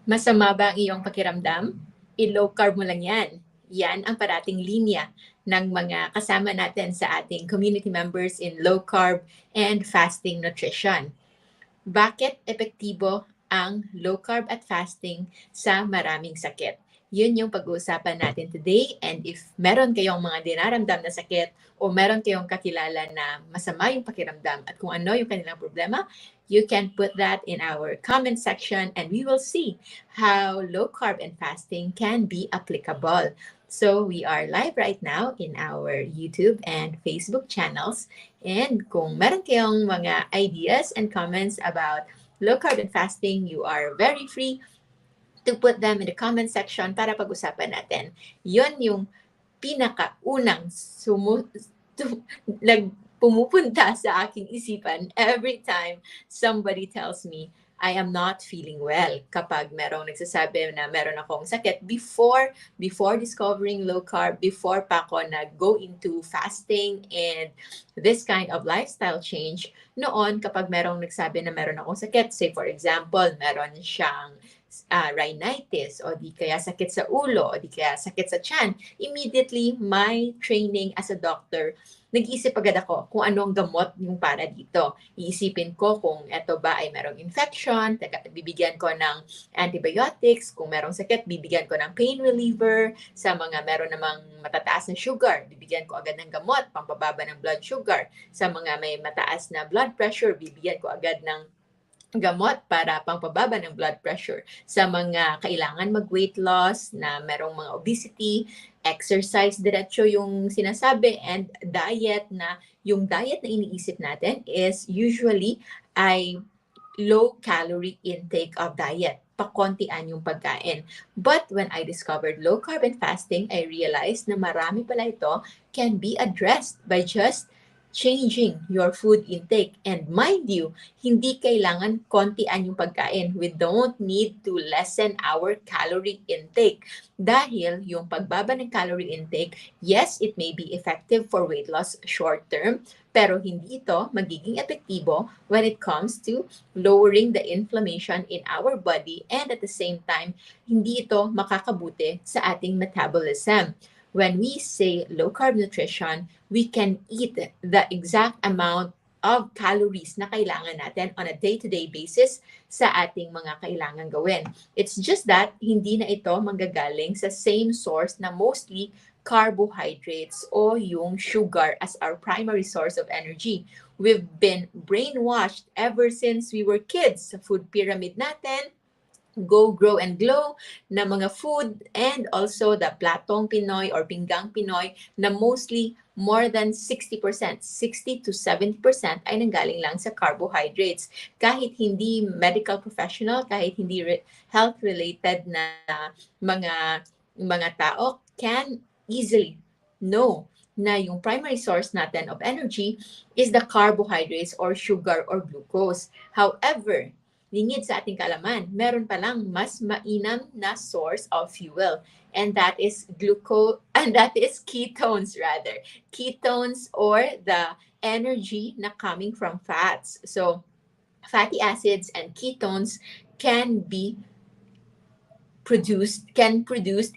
Masama ba ang iyong pakiramdam? I-low-carb mo lang yan. Yan ang parating linya ng mga kasama natin sa ating community members in low-carb and fasting nutrition. Bakit epektibo ang low-carb at fasting sa maraming sakit? Yun yung pag-uusapan natin today, and if meron kayong mga dinaramdam na sakit o meron kayong kakilala na masama yung pakiramdam at kung ano yung kanilang problema, you can put that in our comment section and we will see how low-carb and fasting can be applicable. So we are live right now in our YouTube and Facebook channels. And kung meron kayong mga ideas and comments about low carb and fasting, you are very free to put them in the comment section para pag-usapan natin. Yun yung pinakaunang pumupunta sa aking isipan every time somebody tells me I am not feeling well. Kapag merong nagsasabi na meron akong sakit before discovering low carb, before pa ako nag-go into fasting and this kind of lifestyle change, noon kapag merong nagsabi na meron akong sakit, say for example, meron siyang rhinitis o di kaya sakit sa ulo o di kaya sakit sa tiyan, immediately my training as a doctor, nag-iisip agad ako kung anong gamot yung para dito. Iisipin ko kung eto ba ay merong infection, bibigyan ko ng antibiotics, kung merong sakit, bibigyan ko ng pain reliever, sa mga meron namang matataas na sugar, bibigyan ko agad ng gamot, pampababa ng blood sugar, sa mga may mataas na blood pressure, bibigyan ko agad ng gamot para pangpababa ng blood pressure. Sa mga kailangan mag-weight loss na merong mga obesity, exercise diretso yung sinasabi, and diet na yung diet na iniisip natin is usually ay low calorie intake of diet. Pakontian yung pagkain. But when I discovered low carb and fasting, I realized na marami pala ito can be addressed by just changing your food intake. And mind you, hindi kailangan kontian yung pagkain. We don't need to lessen our calorie intake. Dahil yung pagbaba ng calorie intake, yes, it may be effective for weight loss short term, pero hindi ito magiging epektibo when it comes to lowering the inflammation in our body, and at the same time, hindi ito makakabuti sa ating metabolism. When we say low-carb nutrition, we can eat the exact amount of calories na kailangan natin on a day-to-day basis sa ating mga kailangan gawin. It's just that hindi na ito manggagaling sa same source na mostly carbohydrates o yung sugar as our primary source of energy. We've been brainwashed ever since we were kids sa food pyramid natin, Go, Grow, and Glow na mga food, and also the Platong Pinoy or Pinggang Pinoy na mostly more than 60%, 60 to 70% ay nanggaling lang sa carbohydrates. Kahit hindi medical professional, kahit hindi health-related na mga tao can easily know na yung primary source natin of energy is the carbohydrates or sugar or glucose. However, lingid sa ating kaalaman, meron palang mas mainam na source of fuel, and that is ketones rather. Ketones or the energy na coming from fats. So, fatty acids and ketones can produce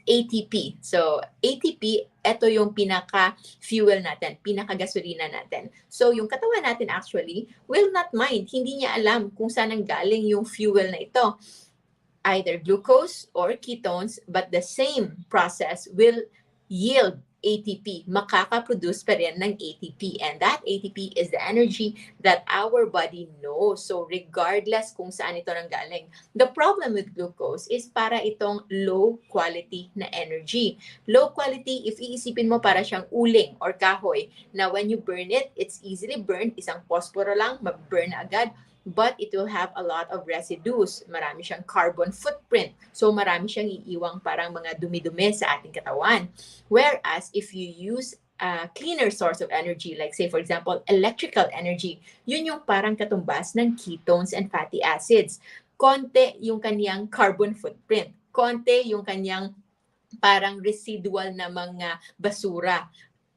ATP. So, ATP, ito yung pinaka-fuel natin, pinaka-gasolina natin. So, yung katawan natin actually will not mind. Hindi niya alam kung saan ang galing yung fuel na ito. Either glucose or ketones, but the same process will yield ATP. Makaka-produce pa rin ng ATP. And that ATP is the energy that our body knows. So, regardless kung saan ito nanggaling. The problem with glucose is para itong low quality na energy. Low quality, if iisipin mo para siyang uling or kahoy, na when you burn it, it's easily burned. Isang posporo lang, mag-burn agad. But it will have a lot of residues. Marami siyang carbon footprint. So marami siyang iiwang parang mga dumi-dumi sa ating katawan. Whereas if you use a cleaner source of energy, like say for example, electrical energy, yun yung parang katumbas ng ketones and fatty acids. Konti yung kanyang carbon footprint. Konti yung kanyang parang residual na mga basura.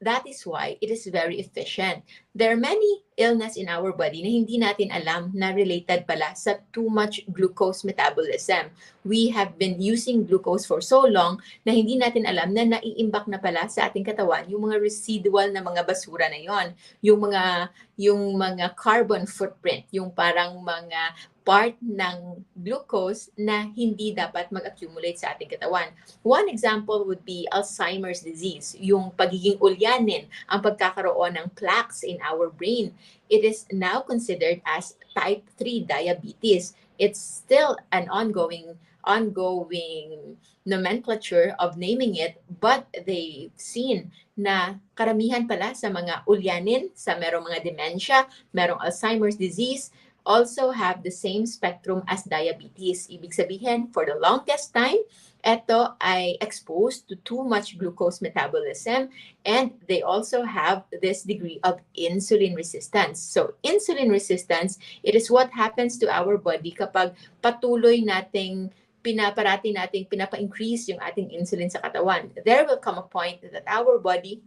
that is why it is very efficient. There are many illness in our body na hindi natin alam na related pala sa too much glucose metabolism. We have been using glucose for so long na hindi natin alam na naiimbak na pala sa ating katawan yung mga residual na mga basura na yon, yung mga carbon footprint, yung parang mga part ng glucose na hindi dapat mag-accumulate sa ating katawan. One example would be Alzheimer's disease, yung pagiging ulyanin, ang pagkakaroon ng plaques in our brain. It is now considered as type 3 diabetes. It's still an ongoing nomenclature of naming it, but they've seen na karamihan pala sa mga ulyanin, sa merong mga dementia, merong Alzheimer's disease, also have the same spectrum as diabetes. Ibig sabihin, for the longest time, ito ay exposed to too much glucose metabolism, and they also have this degree of insulin resistance. So, insulin resistance, it is what happens to our body kapag patuloy nating pinapa-increase yung ating insulin sa katawan. There will come a point that our body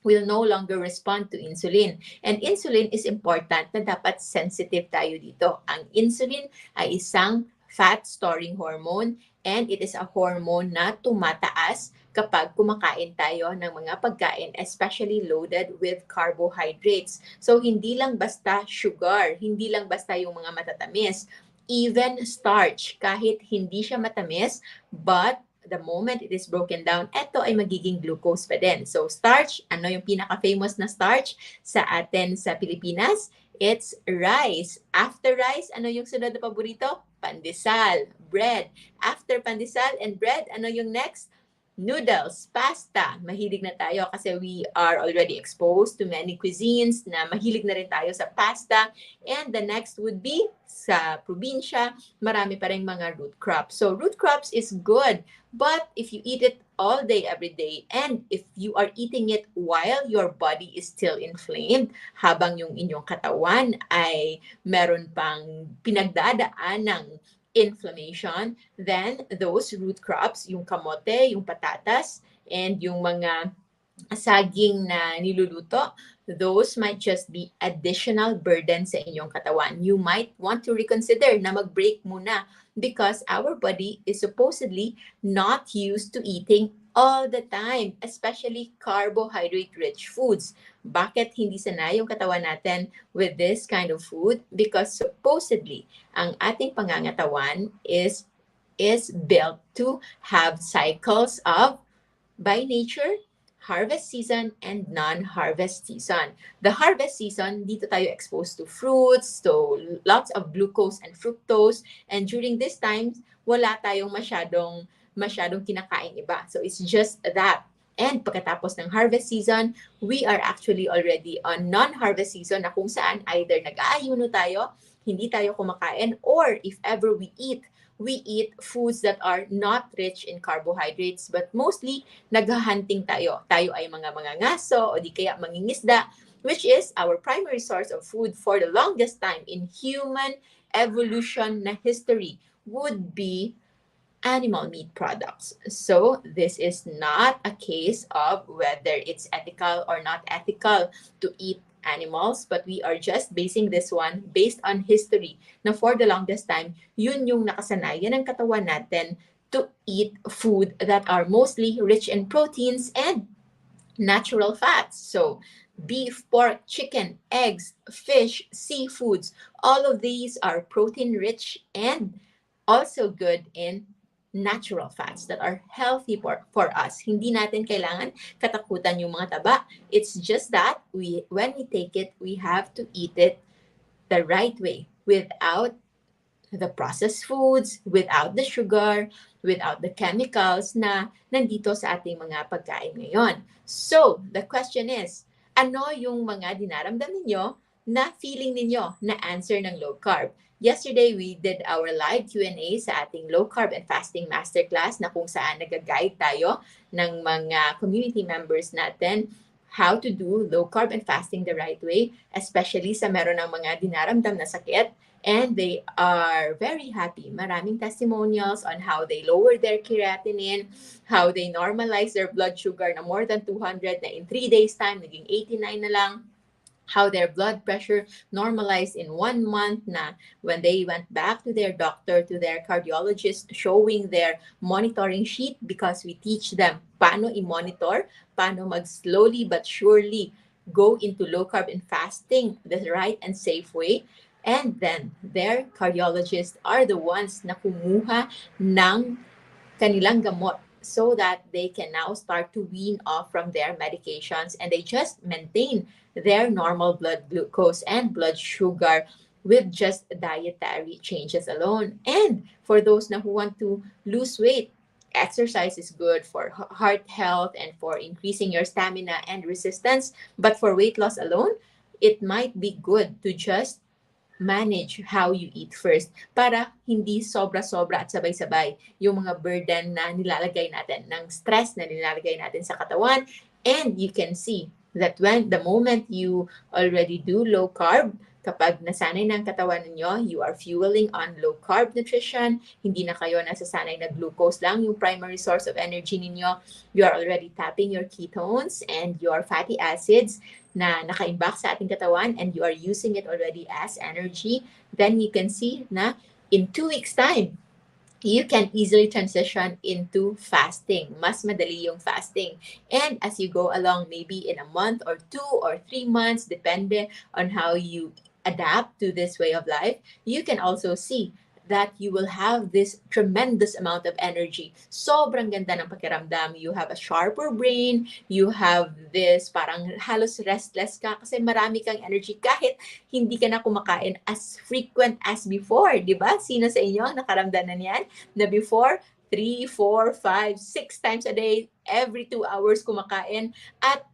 will no longer respond to insulin. And insulin is important na dapat sensitive tayo dito. Ang insulin ay isang fat-storing hormone, and it is a hormone na tumataas kapag kumakain tayo ng mga pagkain, especially loaded with carbohydrates. So, hindi lang basta sugar, hindi lang basta yung mga matatamis, even starch, kahit hindi siya matamis, but the moment it is broken down, ito ay magiging glucose pa din. So starch, ano yung pinaka-famous na starch sa atin sa Pilipinas? It's rice. After rice, ano yung sunod na paborito? Pandesal, bread. After pandesal and bread, ano yung next? Noodles, pasta. Mahilig na tayo kasi we are already exposed to many cuisines na mahilig na rin tayo sa pasta. And the next would be sa probinsya, marami pa rin mga root crops. So root crops is good, but if you eat it all day, every day, and if you are eating it while your body is still inflamed, habang yung inyong katawan ay meron pang pinagdadaan ng inflammation, then those root crops, yung kamote, yung patatas, and yung mga saging na niluluto, those might just be additional burden sa inyong katawan. You might want to reconsider na mag-break muna because our body is supposedly not used to eating all the time, especially carbohydrate-rich foods. Bakit hindi sanay yung katawan natin with this kind of food? Because supposedly, ang ating pangangatawan is built to have cycles of, by nature, harvest season and non-harvest season. The harvest season, dito tayo exposed to fruits, to lots of glucose and fructose, and during this time, wala tayong masyadong kinakain iba. So it's just that. And pagkatapos ng harvest season, we are actually already on non-harvest season na kung saan either nag-aayuno tayo, hindi tayo kumakain, or if ever we eat foods that are not rich in carbohydrates, but mostly naghahunting tayo. Tayo ay mga ngaso o di kaya mangingisda, which is our primary source of food for the longest time in human evolution na history would be animal meat products. So this is not a case of whether it's ethical or not ethical to eat animals, but we are just basing this one based on history na for the longest time, yun yung nakasanayan ng katawan natin to eat food that are mostly rich in proteins and natural fats. So beef, pork, chicken, eggs, fish, seafoods, all of these are protein rich and also good in natural fats that are healthy for us. Hindi natin kailangan katakutan yung mga taba. It's just that when we take it, we have to eat it the right way without the processed foods, without the sugar, without the chemicals na nandito sa ating mga pagkain ngayon. So, the question is, ano yung mga dinaramdam ninyo na feeling ninyo na answer ng low carb? Yesterday, we did our live Q&A sa ating Low Carb and Fasting Masterclass na kung saan nag-guide tayo ng mga community members natin how to do low carb and fasting the right way, especially sa meron ng mga dinaramdam na sakit, and they are very happy. Maraming testimonials on how they lower their creatinine, how they normalize their blood sugar na more than 200 na in 3 days time, naging 89 na lang, how their blood pressure normalized in 1 month na when they went back to their doctor, to their cardiologist, showing their monitoring sheet because we teach them paano i-monitor, paano mag-slowly but surely go into low carb and fasting the right and safe way. And then their cardiologists are the ones na kumuha ng kanilang gamot so that they can now start to wean off from their medications and they just maintain their normal blood glucose and blood sugar with just dietary changes alone. And for those na who want to lose weight, exercise is good for heart health and for increasing your stamina and resistance. But for weight loss alone, it might be good to just manage how you eat first para hindi sobra-sobra at sabay-sabay yung mga burden na nilalagay natin, ng stress na nilalagay natin sa katawan. And you can see that when the moment you already do low carb, kapag nasanay ng katawan ninyo, you are fueling on low carb nutrition, hindi na kayo nasasanay na glucose lang yung primary source of energy ninyo, you are already tapping your ketones and your fatty acids na nakaimbak sa ating katawan and you are using it already as energy, then you can see na in 2 weeks time, you can easily transition into fasting. Mas madali yung fasting. And as you go along, maybe in a month or 2 or 3 months, depende on how you adapt to this way of life, you can also see that you will have this tremendous amount of energy. Sobrang ganda ng pakiramdam. You have a sharper brain. You have this parang halos restless ka kasi marami kang energy kahit hindi ka na kumakain as frequent as before. Diba? Sino sa inyo ang nakaramdam na niyan? Na before, 3, 4, 5, 6 times a day, every 2 hours kumakain at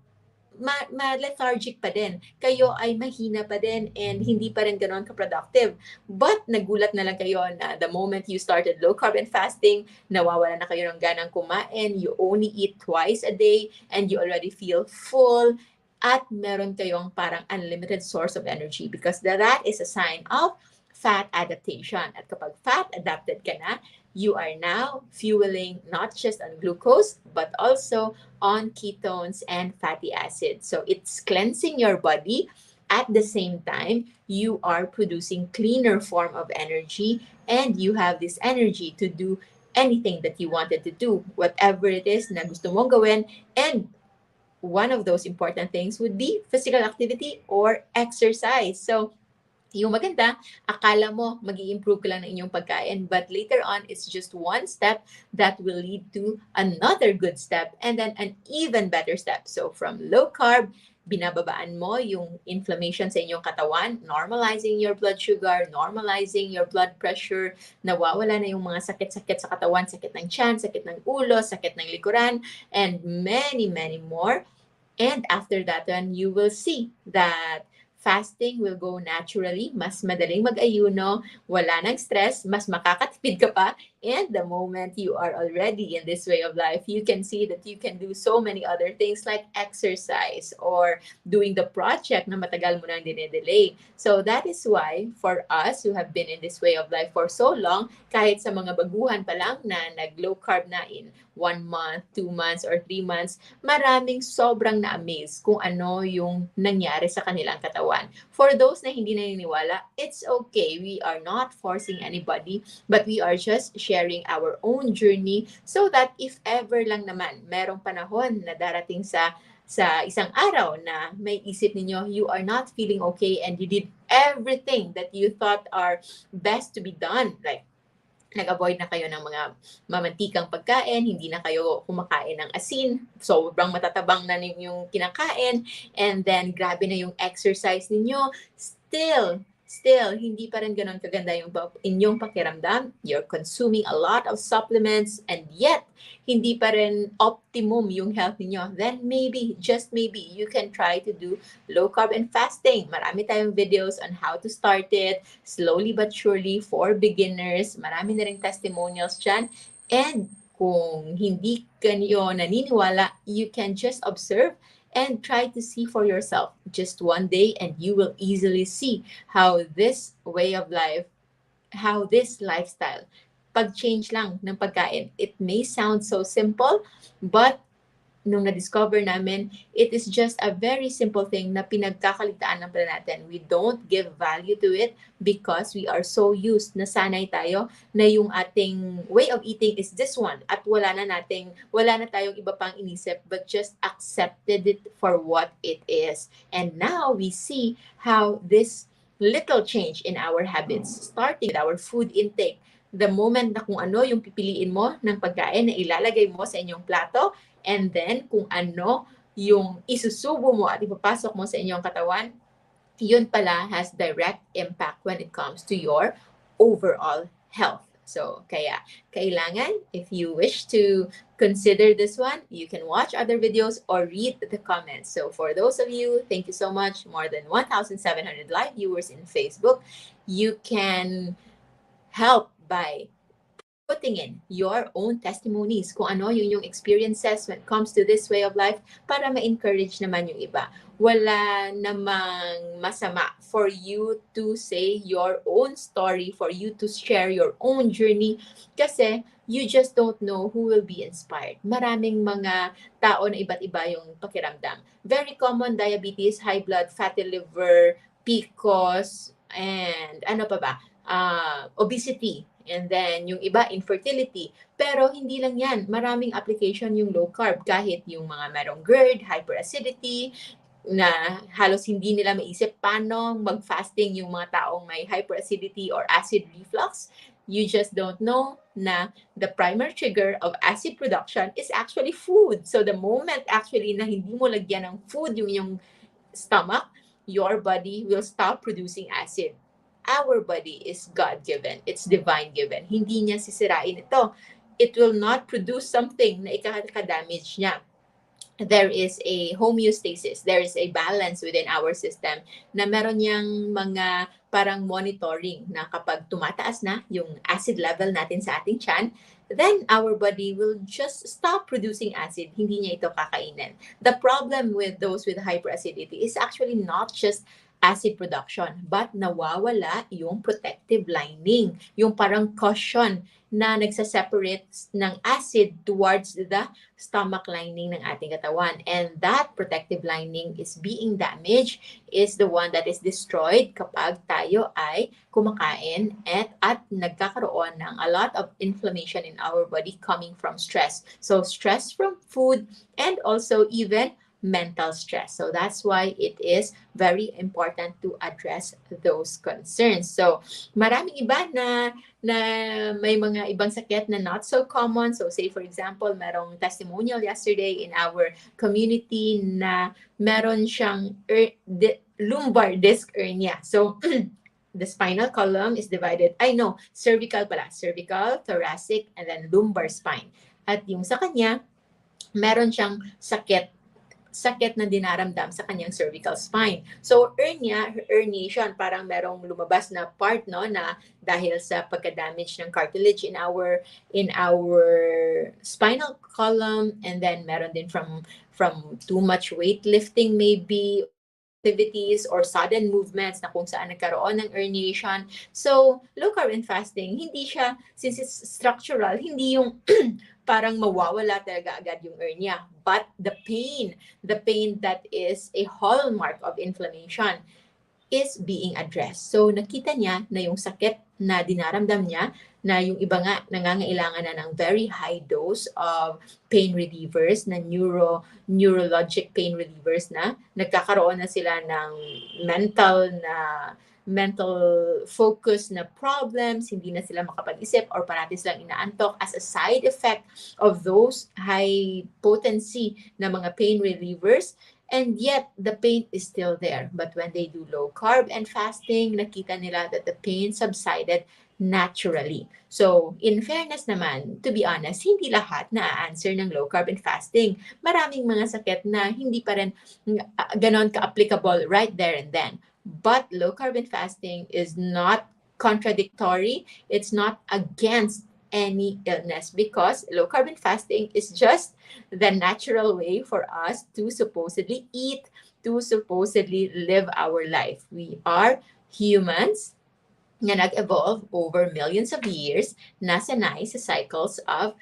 lethargic pa din. Kayo ay mahina pa din and hindi pa rin ganoon ka-productive. But nagulat na lang kayo na the moment you started low carb and fasting, nawawala na kayo ng ganang kumain, you only eat twice a day and you already feel full at meron kayong parang unlimited source of energy because that is a sign of fat adaptation. At kapag fat adapted ka na, you are now fueling not just on glucose, but also on ketones and fatty acids. So it's cleansing your body. At the same time, you are producing cleaner form of energy and you have this energy to do anything that you wanted to do, whatever it is na gusto mong gawin. And one of those important things would be physical activity or exercise. So yung maganda, akala mo mag-i-improve ka lang ng inyong pagkain, but later on, it's just one step that will lead to another good step and then an even better step. So from low carb, binababaan mo yung inflammation sa inyong katawan, normalizing your blood sugar, normalizing your blood pressure, nawawala na yung mga sakit-sakit sa katawan, sakit ng tiyan, sakit ng ulo, sakit ng likuran, and many, many more. And after that one, you will see that fasting will go naturally, mas madaling mag-ayuno, wala nang stress, mas makakatipid ka pa, and the moment you are already in this way of life, you can see that you can do so many other things like exercise or doing the project na matagal mo nang dinedelay. So that is why for us who have been in this way of life for so long, kahit sa mga baguhan pa lang na nag-low carb na in 1 month, 2 months, or 3 months, maraming sobrang na-amaze kung ano yung nangyari sa kanilang katawan. For those na hindi naniniwala, it's okay. We are not forcing anybody, but we are just sharing our own journey so that if ever lang naman merong panahon na darating sa isang araw na may isip ninyo, you are not feeling okay and you did everything that you thought are best to be done. Like, nag-avoid na kayo ng mga mamantikang pagkain, hindi na kayo kumakain ng asin, sobrang matatabang na yung kinakain, and then grabe na yung exercise ninyo, still, hindi pa rin ganun kaganda yung inyong pakiramdam. You're consuming a lot of supplements and yet, hindi pa rin optimum yung health ninyo. Then maybe, just maybe, you can try to do low carb and fasting. Marami tayong videos on how to start it, slowly but surely for beginners. Marami na rin testimonials dyan. And kung hindi kayo naniniwala, you can just observe and try to see for yourself just one day, and you will easily see how this way of life, how this lifestyle, pag-change lang ng pagkain. It may sound so simple, but nung na-discover namin, it is just a very simple thing na pinagkakaligtaan ng pala natin. We don't give value to it because we are so used, nasanay tayo na yung ating way of eating is this one, at wala na tayong iba pang inisip but just accepted it for what it is. And now we see how this little change in our habits, starting with our food intake, the moment na kung ano yung pipiliin mo ng pagkain na ilalagay mo sa inyong plato, and then kung ano yung isusubo mo at ipapasok mo sa inyong katawan, yun pala has direct impact when it comes to your overall health. So, kaya kailangan, if you wish to consider this one, you can watch other videos or read the comments. So, for those of you, thank you so much. More than 1,700 live viewers in Facebook. You can help by putting in your own testimonies kung ano yung experiences when it comes to this way of life para ma-encourage naman yung iba. Wala namang masama for you to say your own story, for you to share your own journey kasi you just don't know who will be inspired. Maraming mga tao na iba't iba yung pakiramdam. Very common, diabetes, high blood, fatty liver, PCOS, and ano pa ba? Obesity. And then, yung iba, infertility. Pero hindi lang yan. Maraming application yung low carb. Kahit yung mga merong GERD, hyperacidity, na halos hindi nila maisip paano mag-fasting yung mga taong may hyperacidity or acid reflux. You just don't know na the primary trigger of acid production is actually food. So the moment actually na hindi mo lagyan ng food yung stomach, your body will stop producing acid. Our body is God-given. It's divine-given. Hindi niya sisirain ito. It will not produce something na ikaka-damage niya. There is a homeostasis. There is a balance within our system na meron niyang mga parang monitoring na kapag tumataas na yung acid level natin sa ating tiyan, then our body will just stop producing acid. Hindi niya ito kakainin. The problem with those with hyperacidity is actually not just acid production, but nawawala yung protective lining, yung parang cushion na nagsaseparate ng acid towards the stomach lining ng ating katawan. And that protective lining is being damaged, is the one that is destroyed kapag tayo ay kumakain at nagkakaroon ng a lot of inflammation in our body coming from stress. So stress from food and also even mental stress. So that's why it is very important to address those concerns. So maraming iba na may mga ibang sakit na not so common. So say for example, merong testimonial yesterday in our community na meron siyang lumbar disc hernia. So the spinal column is divided, cervical pala. Cervical, thoracic, and then lumbar spine. At yung sa kanya, meron siyang sakit na dinaramdam sa kanyang cervical spine. So, herniation, parang merong lumabas na part, no, na dahil sa pagka-damage ng cartilage in our spinal column, and then meron din from too much weightlifting maybe, activities or sudden movements na kung saan nagkaroon ng herniation. So, low carb and fasting, hindi siya, since it's structural, hindi yung parang mawawala talaga agad yung hernia. But the pain that is a hallmark of inflammation is being addressed. So, nakita niya na yung sakit na dinaramdam niya, na yung iba nga nangangailangan na ng very high dose of pain relievers, na neurologic pain relievers na, nagkakaroon na sila ng mental focus na problems, hindi na sila makapag-isip or parati silang inaantok as a side effect of those high potency na mga pain relievers. And yet, the pain is still there. But when they do low carb and fasting, nakita nila that the pain subsided naturally. So, in fairness naman, to be honest, hindi lahat na-answer ng low carb and fasting. Maraming mga sakit na hindi pa rin ganon ka-applicable right there and then. But low carb and fasting is not contradictory. It's not against any illness, because low carbon fasting is just the natural way for us to supposedly eat, to supposedly live our life. We are humans na nag-evolve over millions of years na sanay sa cycles of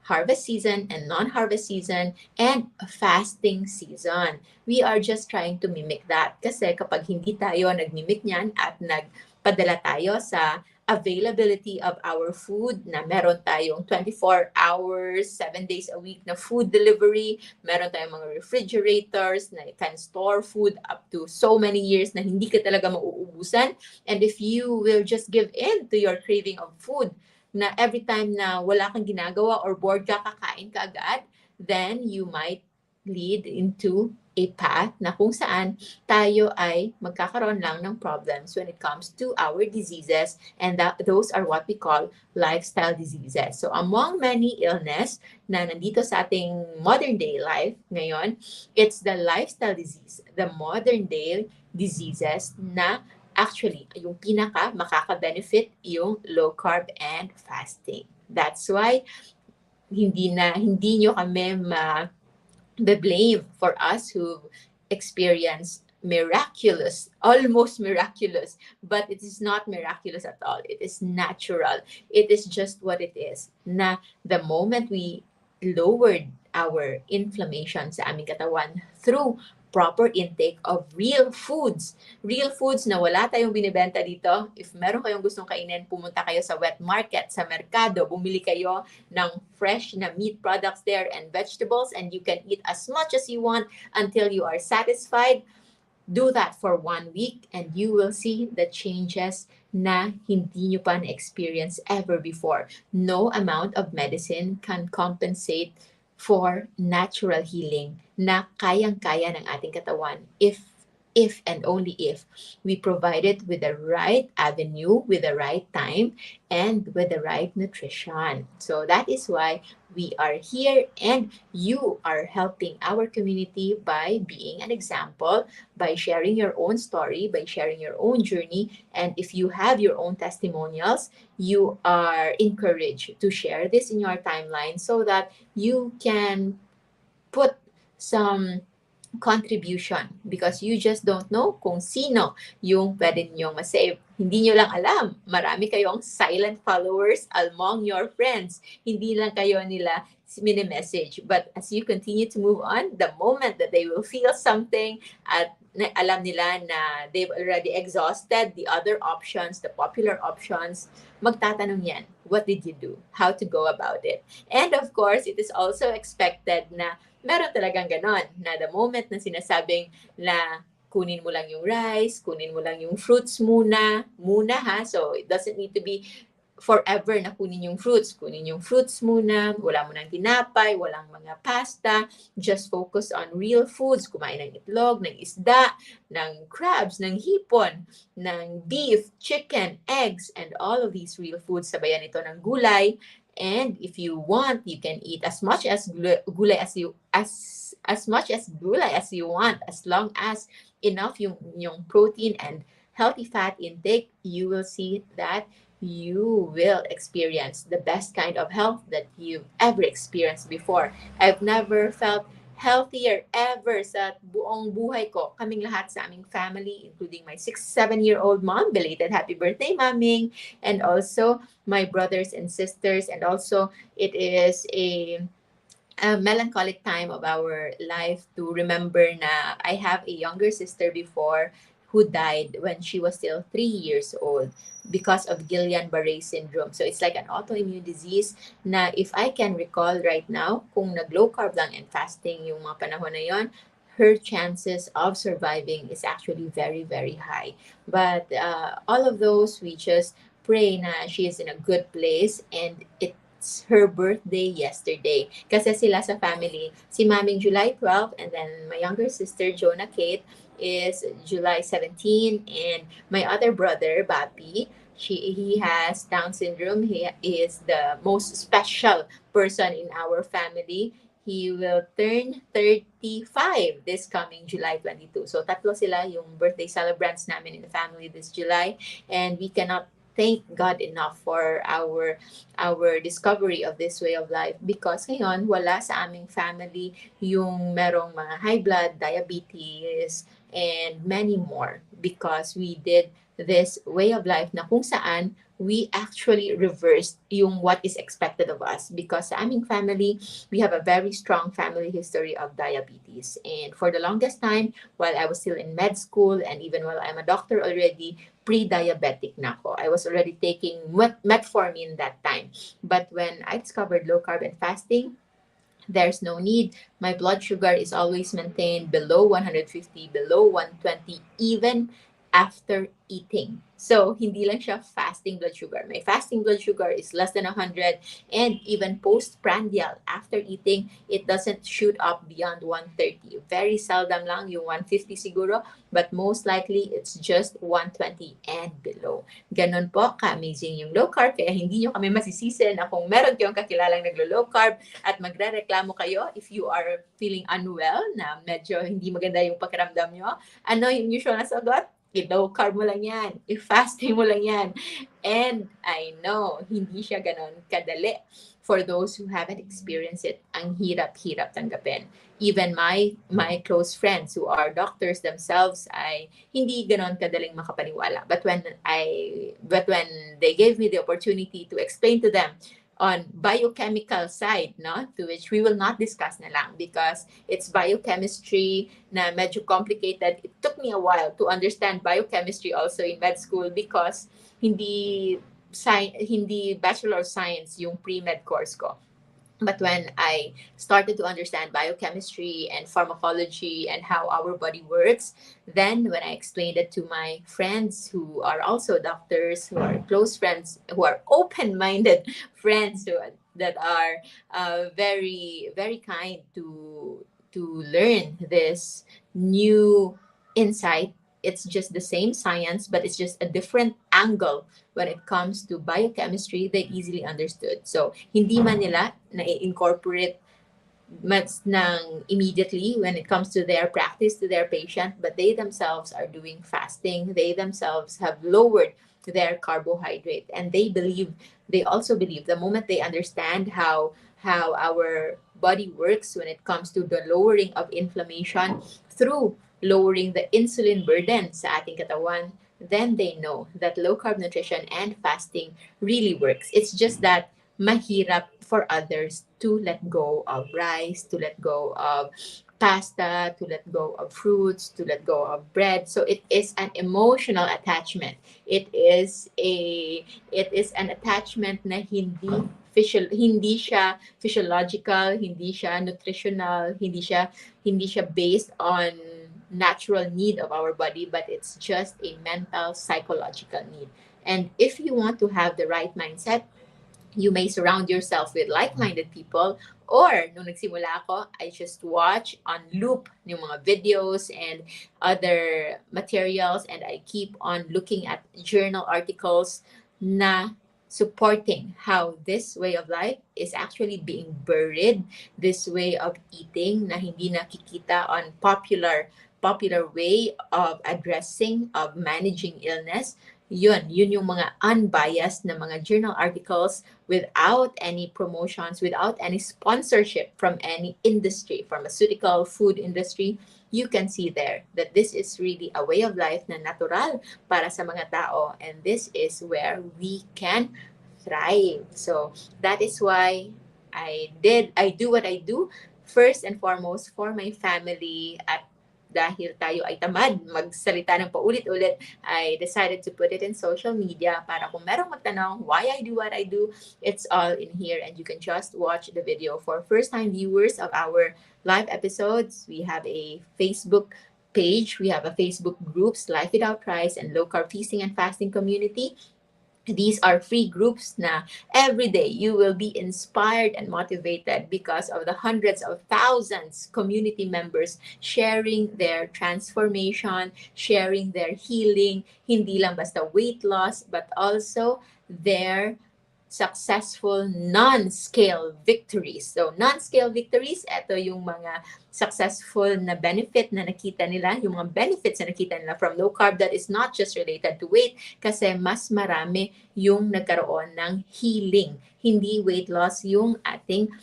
harvest season and non-harvest season and fasting season. We are just trying to mimic that. Kasi kapag hindi tayo nagmimic niyan at nagpadala tayo sa availability of our food, na meron tayong 24 hours, 7 days a week na food delivery, meron tayong mga refrigerators na can store food up to so many years na hindi ka talaga mauubusan. And if you will just give in to your craving of food, na every time na wala kang ginagawa or bored ka, kakain ka agad, then you might lead into a path na kung saan tayo ay magkakaroon lang ng problems when it comes to our diseases, and those are what we call lifestyle diseases. So among many illness na nandito sa ating modern day life ngayon, it's the lifestyle disease, the modern day diseases na actually, yung pinaka makaka-benefit yung low carb and fasting. That's why hindi nyo kami blame for us who experience miraculous, almost miraculous, but it is not miraculous at all. It is natural. It is just what it is. Na the moment we lowered our inflammation sa aming katawan through proper intake of real foods na wala tayong binibenta dito. If meron kayong gustong kainin, pumunta kayo sa wet market, sa merkado, bumili kayo ng fresh na meat products there and vegetables, and you can eat as much as you want until you are satisfied. Do that for 1 week and you will see the changes na hindi nyo pa na-experience ever before. No amount of medicine can compensate for natural healing na kayang-kaya ng ating katawan if and only if we provide it with the right avenue, with the right time, and with the right nutrition. So that is why we are here, and you are helping our community by being an example, by sharing your own story, by sharing your own journey. And if you have your own testimonials, you are encouraged to share this in your timeline so that you can put some contribution, because you just don't know kung sino yung pwede ninyong masave. Hindi nyo lang alam, marami kayong silent followers among your friends. Hindi lang kayo nila mini-message. But as you continue to move on, the moment that they will feel something at alam nila na they've already exhausted the other options, the popular options, magtatanong yan, what did you do? How to go about it? And of course, it is also expected na meron talagang ganon, na the moment na sinasabing na kunin mo lang yung rice, kunin mo lang yung fruits muna ha. So it doesn't need to be forever na kunin yung fruits muna, wala mo ng tinapay, walang mga pasta, just focus on real foods, kumain ng itlog, ng isda, ng crabs, ng hipon, ng beef, chicken, eggs, and all of these real foods, sabayan ito ng gulay. And if you want, you can eat as much as gulay as you want, as long as enough yung protein and healthy fat intake. You will see that you will experience the best kind of health that you've ever experienced before. I've never felt healthier ever sa buong buhay ko. Kaming lahat sa aming family, including my 6-7-year-old mom, belated happy birthday, Maming, and also my brothers and sisters. And also, it is a melancholic time of our life to remember na I have a younger sister before who died when she was still 3 years old because of Guillain-Barré syndrome. So it's like an autoimmune disease na if I can recall right now, kung nag-low carb lang and fasting yung mga panahon na yon, her chances of surviving is actually very, very high. But all of those, we just pray na she is in a good place, and it's her birthday yesterday. Kasi sila sa family, si Maming July 12, and then my younger sister, Jonah Kate, is July 17, and my other brother, Bapi, he has Down syndrome. He is the most special person in our family. He will turn 35 this coming July 22. So tatlo sila yung birthday celebrants namin in the family this July, and we cannot thank God enough for our discovery of this way of life, because ngayon wala sa aming family yung merong mga high blood, diabetes, and many more, because we did this way of life na kung saan we actually reversed yung what is expected of us, because sa aming family we have a very strong family history of diabetes. And for the longest time, while I was still in med school and even while I'm a doctor already, pre-diabetic na ako. I was already taking metformin that time. But when I discovered low carb and fasting, there's no need. My blood sugar is always maintained below 150, below 120, even after eating. So, hindi lang siya fasting blood sugar. My fasting blood sugar is less than 100, and even postprandial, after eating, it doesn't shoot up beyond 130. Very seldom lang yung 150 siguro, but most likely it's just 120 and below. Ganon po ka-amazing yung low carb, kaya hindi nyo kami masisisi na kung meron kayong kakilalang naglo-low carb at magre-reklamo kayo if you are feeling unwell, na medyo hindi maganda yung pakiramdam nyo. Ano yung usual na sagot? I-low carb mo lang yan. I-fasting mo lang yan. And I know, hindi siya ganon kadali. For those who haven't experienced it, ang hirap-hirap tanggapin. Even my close friends who are doctors themselves ay hindi ganon kadaling makapaniwala. But when they gave me the opportunity to explain to them on biochemical side, no, to which we will not discuss na lang because it's biochemistry na medyo complicated. It took me a while to understand biochemistry also in med school, because hindi hindi Bachelor of Science yung pre-med course ko. But when I started to understand biochemistry and pharmacology and how our body works, then when I explained it to my friends who are also doctors, who are close friends, who are open-minded friends, that are very, very kind to learn this new insight. It's just the same science, but it's just a different angle when it comes to biochemistry. They easily understood. So, hindi man nila na-incorporate mas ng immediately when it comes to their practice to their patient, but they themselves are doing fasting. They themselves have lowered their carbohydrate, and they also believe the moment they understand how our body works when it comes to the lowering of inflammation through lowering the insulin burden sa ating katawan, then they know that low carb nutrition and fasting really works. It's just that mahirap for others to let go of rice, to let go of pasta, to let go of fruits, to let go of bread. So it is an emotional attachment. It is an attachment na hindi siya physiological, hindi siya nutritional, hindi siya based on natural need of our body, but it's just a mental, psychological need. And if you want to have the right mindset, you may surround yourself with like-minded people, or nung nagsimula ako, I just watch on loop yung mga videos and other materials, and I keep on looking at journal articles na supporting how this way of life is actually being buried, this way of eating na hindi nakikita on popular way of addressing, of managing illness. Yun yung mga unbiased na mga journal articles without any promotions, without any sponsorship from any industry, pharmaceutical, food industry. You can see there that this is really a way of life na natural para sa mga tao, and this is where we can thrive. So that is why I do what I do first and foremost for my family, at dahil tayo ay tamad magsalita ng paulit-ulit, I decided to put it in social media para kung merong magtanong why I do what I do, it's all in here, and you can just watch the video. For first-time viewers of our live episodes, we have a Facebook page, we have a Facebook groups, Life Without Rice and Low Carb Feasting and Fasting Community. These are free groups na every day you will be inspired and motivated because of the hundreds of thousands community members sharing their transformation, sharing their healing, hindi lang basta weight loss, but also their successful non-scale victories. So, non-scale victories, ito yung mga successful na benefit na nakita nila, yung mga benefits na nakita nila from low carb that is not just related to weight kasi mas marami yung nagkaroon ng healing. Hindi weight loss yung ating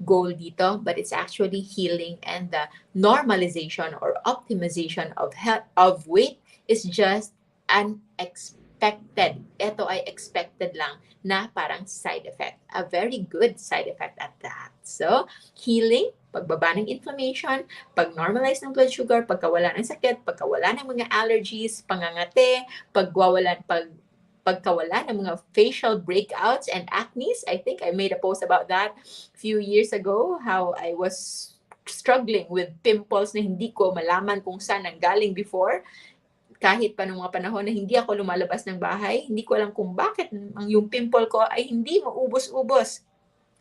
goal dito, but it's actually healing, and the normalization or optimization of health, of weight is just unexpected. Ito ay expected lang na parang side effect. A very good side effect at that. So, healing, pagbaba ng inflammation, pag-normalize ng blood sugar, pagkawala ng sakit, pagkawala ng mga allergies, pangangate, pagkawala ng mga facial breakouts and acnes. I think I made a post about that a few years ago, how I was struggling with pimples na hindi ko malaman kung saan nanggaling before. Kahit pa nung mga panahon na hindi ako lumalabas ng bahay, hindi ko alam kung bakit yung pimple ko ay hindi maubos-ubos.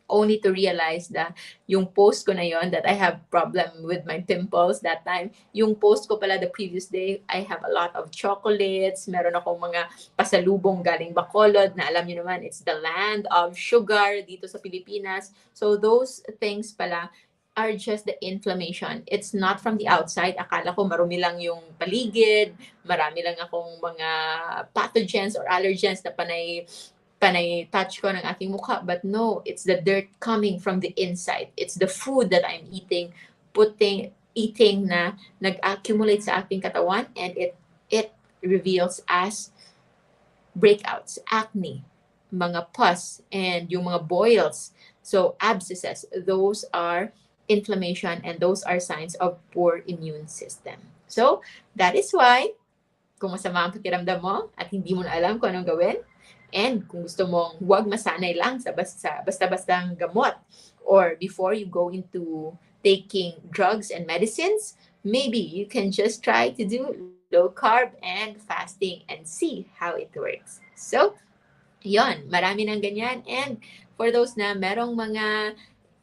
Only to realize that yung post ko na yon, that I have problem with my pimples that time, yung post ko pala the previous day, I have a lot of chocolates, meron akong mga pasalubong galing Bacolod na alam niyo naman, it's the land of sugar dito sa Pilipinas. So those things pala are just the inflammation. It's not from the outside. Akala ko marumi lang yung paligid, marami lang akong mga pathogens or allergens na panay touch ko ng aking mukha. But no, it's the dirt coming from the inside. It's the food that I'm eating na nag-accumulate sa aking katawan, and it reveals as breakouts, acne, mga pus, and yung mga boils. So abscesses, those are inflammation, and those are signs of poor immune system. So that is why, kung masama ang pakiramdam mo at hindi mo na alam kung anong gawin, and kung gusto mong huwag masanay lang sa basta-bastang gamot, or before you go into taking drugs and medicines, maybe you can just try to do low carb and fasting and see how it works. So, yon, marami ng ganyan. And for those na merong mga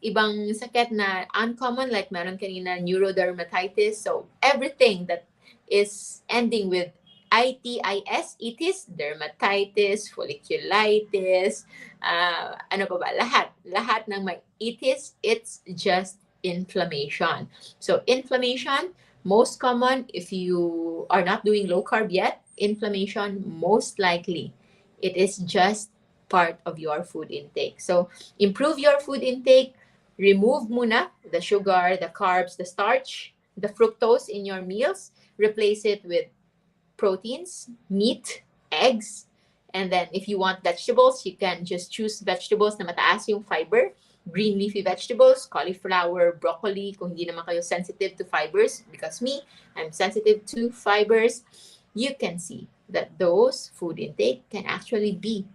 ibang sakit na uncommon, like meron kanina neurodermatitis, so everything that is ending with itis, dermatitis, folliculitis, ano pa ba, lahat ng may itis, it's just inflammation. So inflammation, most common if you are not doing low carb yet, inflammation most likely it is just part of your food intake. So improve your food intake, remove muna the sugar, the carbs, the starch, the fructose in your meals, replace it with proteins, meat, eggs, and then if you want vegetables, you can just choose vegetables na mataas yung fiber, green leafy vegetables, cauliflower, broccoli, kung hindi naman kayo sensitive to fibers, because me, I'm sensitive to fibers. You can see that those food intake can actually be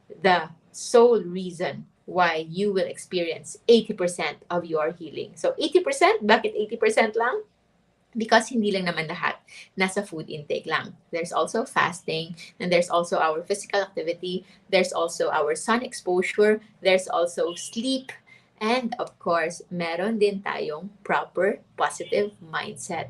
the sole reason why you will experience 80% of your healing. So 80%, bakit 80% lang? Because hindi lang naman lahat nasa food intake lang. There's also fasting, and there's also our physical activity, there's also our sun exposure, there's also sleep, and of course, meron din tayong proper positive mindset.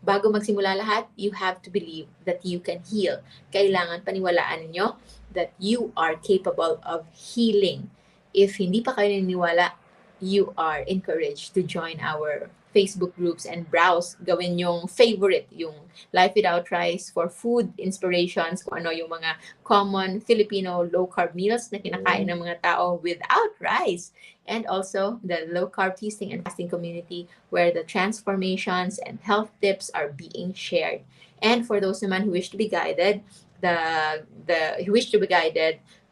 Bago magsimula lahat, you have to believe that you can heal. Kailangan paniwalaan ninyo that you are capable of healing. If hindi pa kayo naniniwala, you are encouraged to join our Facebook groups and browse. Gawin yung favorite, yung Life Without Rice for food inspirations, kung ano yung mga common Filipino low-carb meals na kinakain ng mga tao without rice. And also the low-carb feasting and fasting community where the transformations and health tips are being shared. And for those naman who wish to be guided,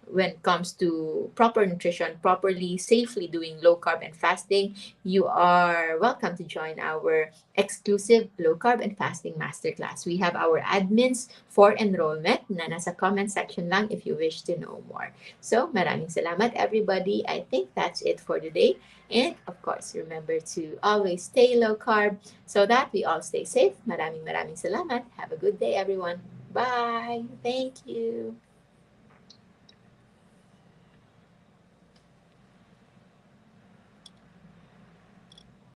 when it comes to proper nutrition, properly, safely doing low carb and fasting, you are welcome to join our exclusive low carb and fasting masterclass. We have our admins for enrollment na nasa comment section lang if you wish to know more. So, maraming salamat everybody. I think that's it for today. And of course, remember to always stay low carb so that we all stay safe. Maraming salamat. Have a good day everyone. Bye. Thank you.